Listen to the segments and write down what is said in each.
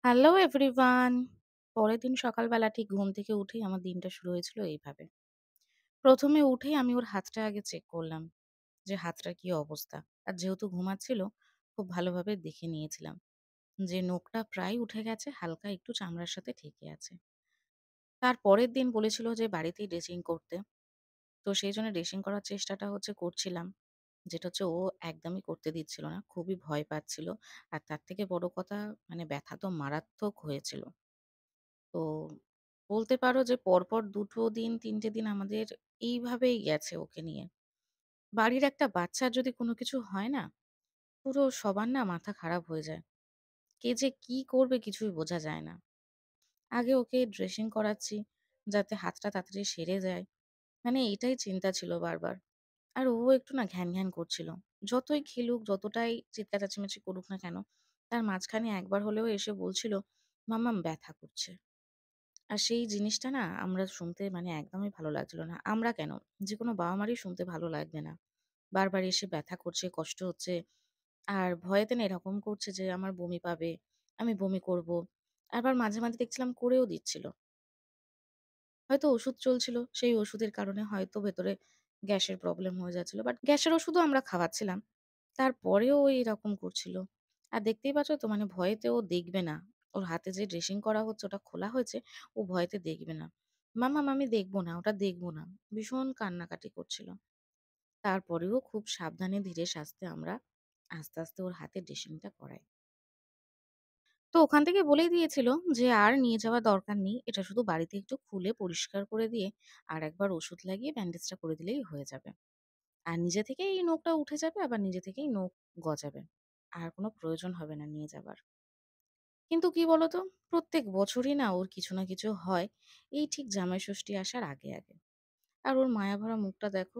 Hello everyone. পরের দিন সকালবেলা ঠিক ঘুম থেকে উঠেই আমার দিনটা শুরু হয়েছিল এইভাবে। ১ম এ উঠেই আমি ওর হাতটা আগে চেক করলাম যে হাতটার কি অবস্থা। আর যেহেতু ঘুমাচ্ছিল খুব ভালোভাবে দেখে নিয়েছিলাম যে নখটা প্রায় উঠে গেছে, হালকা একটু চামড়ার সাথে ঠেকে আছে। তার পরের দিন বলেছিল যে বাড়িতেই ড্রেসিং করতে। তো সেইজন্য ড্রেসিং করার চেষ্টাটা করছিলাম। যেটা ও একদমই করতে দিচ্ছিল না। খুবই ভয় পাচ্ছিল। আর তার থেকে বড় কথা ব্যথা তো মারাত্মক হয়েছিল। তো বলতে পারো যে পরপর ২ টো দিন ৩ টে দিন আমাদের এইভাবেই গেছে ওকে নিয়ে। বাড়ির একটা বাচ্চার যদি কোনো কিছু হয় না, পুরো সবার না মাথা খারাপ হয়ে যায়। কে যে কি করবে কিছুই বোঝা যায় না। আগে ওকে ড্রেসিং করাচ্ছি যাতে হাতটা তাড়াতাড়ি সেরে যায়। এটাই চিন্তা ছিল বারবার। আর ও একটু না ঘ্যান করছিল। যতই খেলুক, যতটাই চিৎকার চেঁচামেচি করুক না কেন, তার মাঝখানে একবার হলেও এসে বলছিল, "মাম্মাম ব্যথা করছে।" আর সেই জিনিসটা না আমরা শুনতে একদমই ভালো লাগছিল না। আমরা কেন? যেকোনো বাবা-মারই শুনতে ভালো লাগবে না। বারবার এসে ব্যথা করছে, কষ্ট হচ্ছে। আর ভয়েতে না এরকম করছে যে আমার বমি পাবে, আমি বমি করব। আবার মাঝে দেখছিলাম করেও দিচ্ছিল। হয়তো ওষুধ চলছিল, সেই ওষুধের কারণে হয়তো ভেতরে গ্যাসের প্রবলেম হয়ে যাচ্ছিল। বাট গ্যাসের ওষুধও আমরা খাওয়াচ্ছিলাম। তারপরেও ও এরকম করছিল। আর দেখতেই পাচ্ছ তো ভয়েতে ও দেখবে না। ওর হাতে যে ড্রেসিং করা হচ্ছে ওটা খোলা হয়েছে, ও ভয়েতে দেখবে না। "মাম্মাম আমি দেখব না, ওটা দেখব না।" ভীষণ কান্নাকাটি করছিল। তারপরেও খুব সাবধানে ধীরে সাস্তে আমরা আস্তে ওর হাতে ড্রেসিংটা করাই। তো ওখান থেকে বলেই দিয়েছিল যে আর নিয়ে যাওয়ার দরকার নেই। এটা শুধু বাড়িতে একটু খুলে পরিষ্কার করে দিয়ে আরেকবার ওষুধ লাগিয়ে ব্যান্ডেজটা করে দিলেই হয়ে যাবে। আর নিজে থেকেই এই নখটা উঠে যাবে, আবার নিজে থেকেই নখ গজাবে। আর কোনো প্রয়োজন হবে না নিয়ে যাবার। কিন্তু কি বলতো? প্রত্যেক বছরই না ওর কিছু না কিছু হয়, এই ঠিক জামাই ষষ্ঠী আসার আগে। আর ওর মায়াভরা মুখটা দেখো।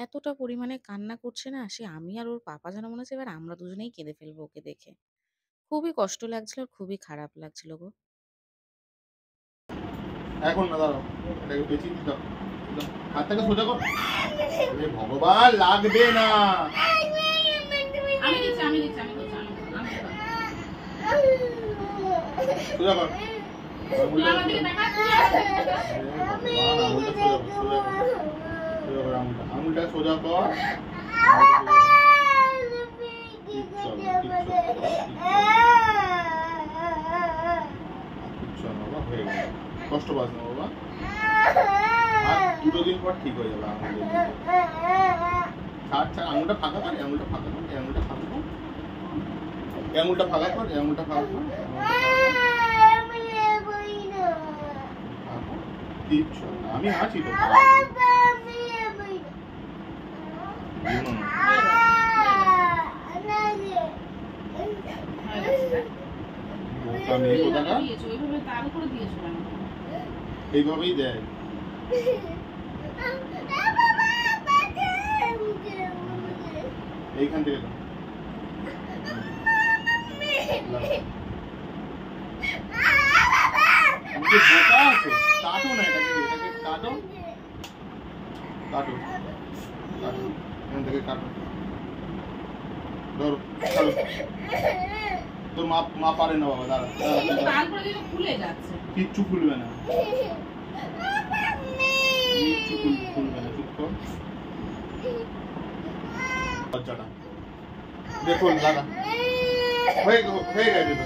এতটা পরিমাণে কান্না করছে না, সে আমি আর ওর পাপা যেন মনে হচ্ছে এবার আমরা দুজনেই কেঁদে ফেলবো ওকে দেখে। খুবই কষ্ট লাগছিল আর খুবই খারাপ লাগছিল গো। এখন না দাঁড়াও, এটাকে পেঁচিয়ে দিতে হবে। হাতটাকে সোজা কর। আরে ভগবান, লাগবে না। আমি করছি। সোজা কর। তুই আমার দিকে তাকা, তুই আমার দিকে তাকা। আঙুলটা সোজা কর। কষ্ট পাস না বাবা। আর 2 দিন পর ঠিক হয়ে যাবে আঙুলের। ছাড় ছাড়, আঙুলটা ফাঁকা কর, আঙুলটা ফাঁকা কর, আঙুলটা ফাঁকা কর, আঙুলটা ফাঁকা কর, আঙুলটা ফাঁকা কর। কিচ্ছু না, আমি আছি তো। এইভাবেই দেয়। এইখান থেকে দাও। বোকা আছে, কাটো না এটাকে কাটো, কাটো, কাটো, এখান থেকে কাটো। ধরো, চলো। তোর মা পারে না বাবা, দাঁড়া। কিচ্ছু খুলবে না, কিচ্ছু খুলবে না, চুপ কর। বাচ্চাটা দেখুন দাদা হয়ে গেছে তো।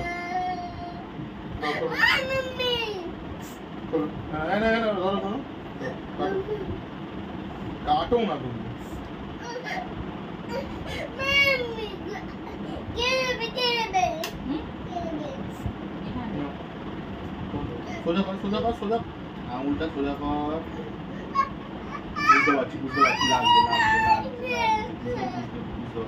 কাটো না তুমি। সোজা কর, সোজা কর, সোজা। আঙুলটা সোজা কর। বুঝতে পারছি লাগবে, বুঝতে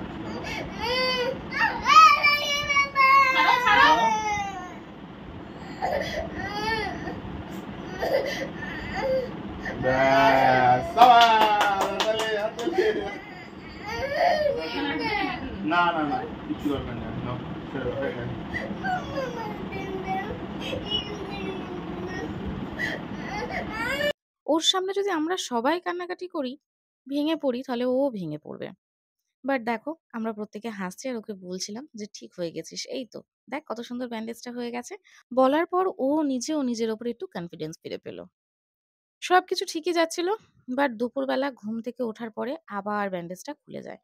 না না না, কিছু দরকার নেই। ওর সামনে যদি আমরা সবাই কান্নাকাটি করি, ভেঙে পড়ি, তাহলে ও ভেঙে পড়বে। বাট দেখো আমরা প্রত্যেকে হাসছি আর ওকে বলছিলাম যে, "ঠিক হয়ে গেছিস। এই তো দেখ কত সুন্দর ব্যান্ডেজটা হয়ে গেছে।" বলার পর ও নিজের উপরে একটু কনফিডেন্স ফিরে পেল। সবকিছু ঠিকই যাচ্ছিল। বাট দুপুরবেলা ঘুম থেকে ওঠার পরে আবার ব্যান্ডেজটা খুলে যায়।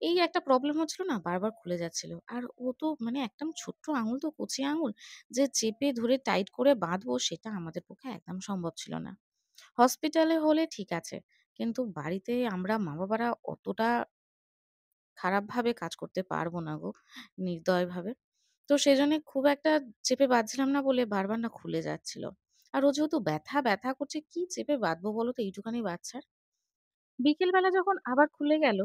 এই একটা প্রবলেম হচ্ছিল না, বারবার খুলে যাচ্ছিল। আর ও তো মানে একদম ছোট্ট আঙুল তো কচি আঙুল, যে চেপে ধরে টাইট করে বাঁধবো সেটা আমাদের পক্ষে একদম সম্ভব ছিল না। হসপিটালে হলে ঠিক আছে। কিন্তু বাড়িতে আমরা মা-বাবারা অতটা খারাপভাবে কাজ করতে পারব না গো, নির্দয়ভাবে। তো সেজন্যে খুব একটা চেপে বাঁধছিলাম না বলে বারবার না খুলে যাচ্ছিল। আর ও যেহেতু ব্যথা করছে, কি চেপে বাঁধবো বলো তো এইটুখানি বাচ্চার? বিকেলবেলা যখন আবার খুলে গেল,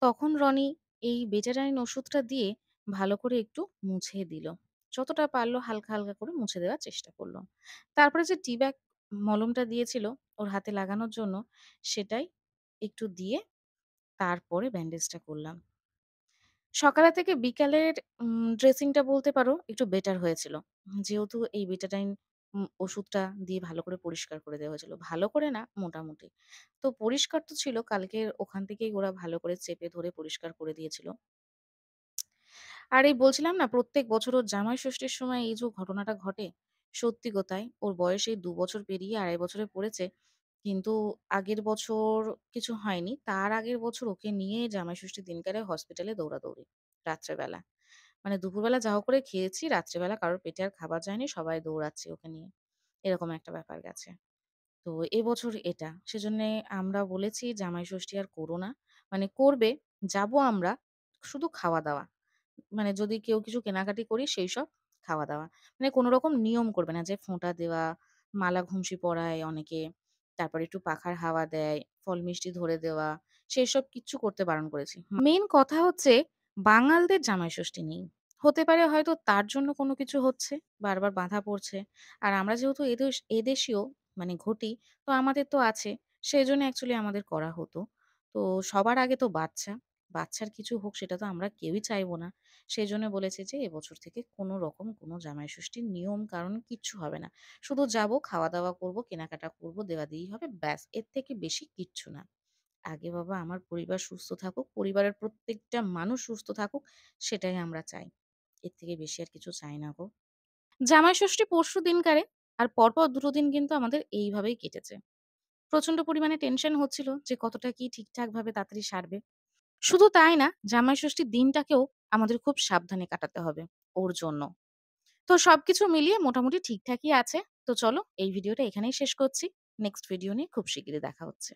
তখন রনি এই বেটাডাইন ওষুধটা দিয়ে ভালো করে একটু মুছে দিল। যতটা পারল হালকা করে মুছে দেওয়ার চেষ্টা করল। তারপরে যে টি ব্যাগ মলমটা দিয়েছিল ওর হাতে লাগানোর জন্য, সেটাই একটু দিয়ে তারপরে ব্যান্ডেজটা করলাম। সকালে থেকে বিকালের ড্রেসিংটা বলতে পারো একটু বেটার হয়েছিল। যেহেতু এই বেটাডাইন ওষুধটা দিয়ে ভালো করে পরিষ্কার করে দেওয়া হয়েছিল। ভালো করে না, মোটামুটি। তো পরিষ্কার তো ছিল, কালকের ওখান থেকেই ওরা ভালো করে চেপে ধরে পরিষ্কার করে দিয়েছিল। আর এই বলছিলাম না প্রত্যেক বছর ওর জামাই ষষ্ঠীর সময় এই যে ঘটনাটা ঘটে, সত্যি গো তাই। ওর বয়স এই ২ বছর পেরিয়ে ২.৫ বছরে পড়েছে। কিন্তু আগের বছর কিছু হয়নি। তার আগের বছর ওকে নিয়ে জামাই ষষ্ঠীর দিনকারে হসপিটালে দৌড়াদৌড়ি, রাত্রেবেলা। মানে দুপুরবেলা যা হোক করে খেয়েছি, রাত্রেবেলা কারোর পেটে আর খাবার যায়নি, সবাই দৌড়াচ্ছি ওকে নিয়ে। এরকম একটা ব্যাপার গেছে। তো এবছর এটা। সেজন্যে আমরা বলেছি জামাই ষষ্ঠী আর করো না। মানে করবে, যাবো আমরা, শুধু খাওয়া-দাওয়া। মানে যদি কেউ কিছু কেনাকাটি করি সেইসব খাওয়া-দাওয়া। মানে কোন রকম নিয়ম করবে না যে ফোঁটা দেওয়া, মালা ঘুমসি পরায় অনেকে, তারপরে একটু পাখার হাওয়া দেয়, ফল মিষ্টি ধরে দেওয়া, সেসব কিচ্ছু করতে বারণ করেছি। মেইন কথা হচ্ছে বাঙালদের জামাই ষষ্ঠী নেই। হতে পারে হয়তো তার জন্য কোনো কিছু হচ্ছে, বারবার বাধা পড়ছে। আর আমরা যেহেতু এদেশীয় মানে ঘটি, তো আমাদের তো আছে। সেজন্য অ্যাকচুয়ালি আমাদের করা হতো। তো সবার আগে তো বাচ্চা। বাচ্চার কিছু হোক সেটা তো আমরা কেউই চাইবো না। সেজন্য বলেছি যে এবছর থেকে কোনো রকম কোনো জামাই ষষ্ঠীর নিয়ম কানুন কিচ্ছু হবে না। শুধু যাবো, খাওয়া-দাওয়া করব, কেনাকাটা করব, দেওয়া-দেওয়ি হবে ব্যাস। এর থেকে বেশি কিচ্ছু না। আগে বাবা আমার পরিবার সুস্থ থাকুক, পরিবারের প্রত্যেকটা মানুষ সুস্থ থাকুক, সেটাই আমরা চাই। এর থেকে বেশি আর কিছু চাই না গো। জামাই ষষ্ঠী পরশু দিনকারে, আর পরপর ২ টো দিন কিন্তু আমাদের এইভাবেই কেটেছে। প্রচন্ড পরিমাণে টেনশন হচ্ছিল যে কতটা কি ঠিকঠাকভাবে তাড়াতাড়ি সারবে। শুধু তাই না, জামাই ষষ্ঠীর দিনটাকেও আমাদের খুব সাবধানে কাটাতে হবে ওর জন্য। তো সবকিছু মিলিয়ে মোটামুটি ঠিকঠাকই আছে। তো চলো এই ভিডিওটা এখানেই শেষ করছি। নেক্সট ভিডিও নিয়ে খুব শিগগিরই দেখা হচ্ছে।